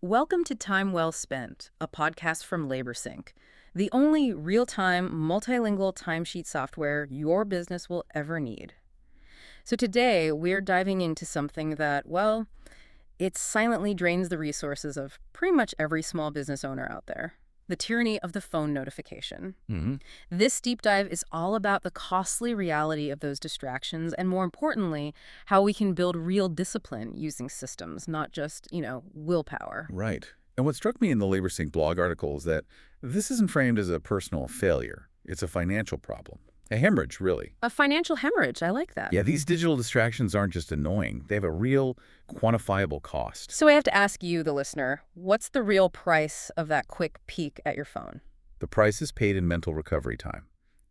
Welcome to Time Well Spent, a podcast from LaborSync, the only real-time, multilingual timesheet software your business will ever need. So today, we're diving into something that, well, it silently drains the resources of pretty much every small business owner out there. The tyranny of the phone notification. hmm This deep dive is all about the costly reality of those distractions and, more importantly, how we can build real discipline using systems, not just, willpower. Right. And what struck me in the LaborSync blog article is that this isn't framed as a personal failure. It's a financial problem. A hemorrhage, really. A financial hemorrhage, I like that. Yeah, these digital distractions aren't just annoying. They have a real, quantifiable cost. So I have to ask you, the listener, what's the real price of that quick peek at your phone? The price is paid in mental recovery time.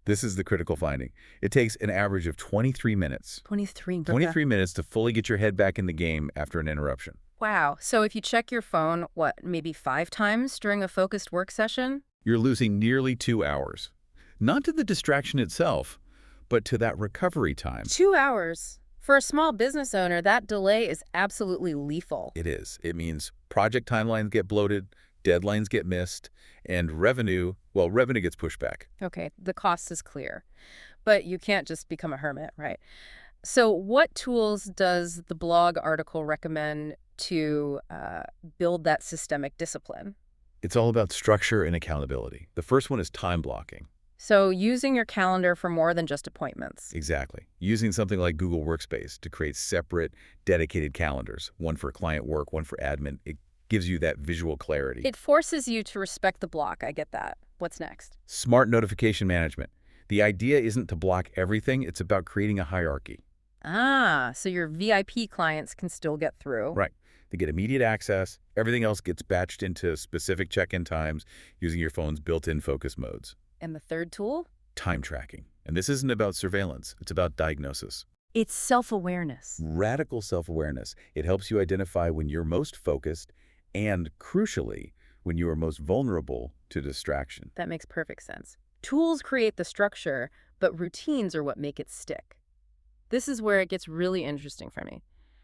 This is the critical finding. It takes an average of 23 minutes. 23. 23 minutes to fully get your head back in the game after an interruption. Wow. So if you check your phone, maybe 5 times during a focused work session? You're losing nearly 2 hours. Not to the distraction itself, but to that recovery time. 2 hours. For a small business owner, that delay is absolutely lethal. It is. It means project timelines get bloated, deadlines get missed, and revenue gets pushed back. Okay, the cost is clear. But you can't just become a hermit, right? So what tools does the blog article recommend to build that systemic discipline? It's all about structure and accountability. The first one is time blocking. So using your calendar for more than just appointments. Exactly. Using something like Google Workspace to create separate, dedicated calendars, one for client work, one for admin. It gives you that visual clarity. It forces you to respect the block. I get that. What's next? Smart notification management. The idea isn't to block everything. It's about creating a hierarchy. So your VIP clients can still get through. Right. They get immediate access. Everything else gets batched into specific check-in times using your phone's built-in focus modes. And the third tool? Time tracking. And this isn't about surveillance. It's about diagnosis. It's self-awareness. Radical self-awareness. It helps you identify when you're most focused and, crucially, when you are most vulnerable to distraction. That makes perfect sense. Tools create the structure, but routines are what make it stick. This is where it gets really interesting for me.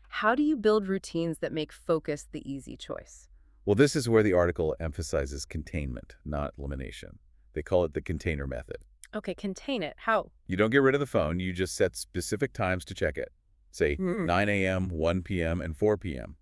How do you build routines that make focus the easy choice? Well, this is where the article emphasizes containment, not elimination. They call it the container method. Okay, contain it. How? You don't get rid of the phone. You just set specific times to check it. Say 9 a.m., 1 p.m., and 4 p.m.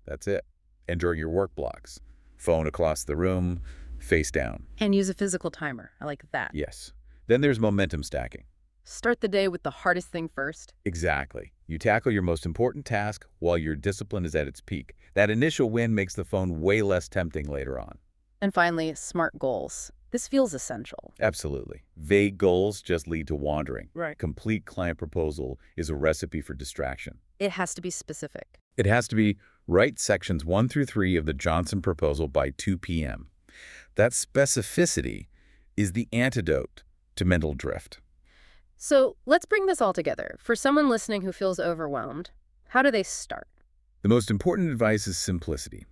That's it. And during your work blocks. Phone across the room, face down. And use a physical timer. I like that. Yes. Then there's momentum stacking. Start the day with the hardest thing first. Exactly. You tackle your most important task while your discipline is at its peak. That initial win makes the phone way less tempting later on. And finally, SMART goals. This feels essential. Absolutely. Vague goals just lead to wandering. Right. Complete client proposal is a recipe for distraction. It has to be specific. It has to be write sections 1 through 3 of the Johnson proposal by 2 p.m. That specificity is the antidote to mental drift. So let's bring this all together. For someone listening who feels overwhelmed, how do they start? The most important advice is simplicity.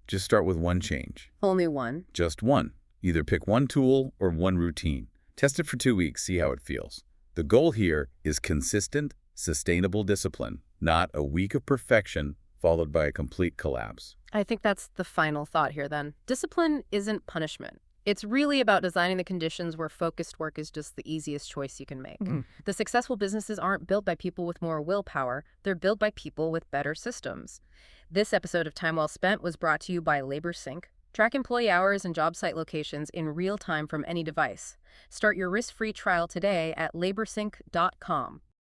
Just start with one change. Only one. Just one. Either pick one tool or one routine. Test it for 2 weeks, see how it feels. The goal here is consistent, sustainable discipline, not a week of perfection followed by a complete collapse. I think that's the final thought here then. Discipline isn't punishment. It's really about designing the conditions where focused work is just the easiest choice you can make. The successful businesses aren't built by people with more willpower. They're built by people with better systems. This episode of Time Well Spent was brought to you by LaborSync. Track employee hours and job site locations in real time from any device. Start your risk-free trial today at laborsync.com.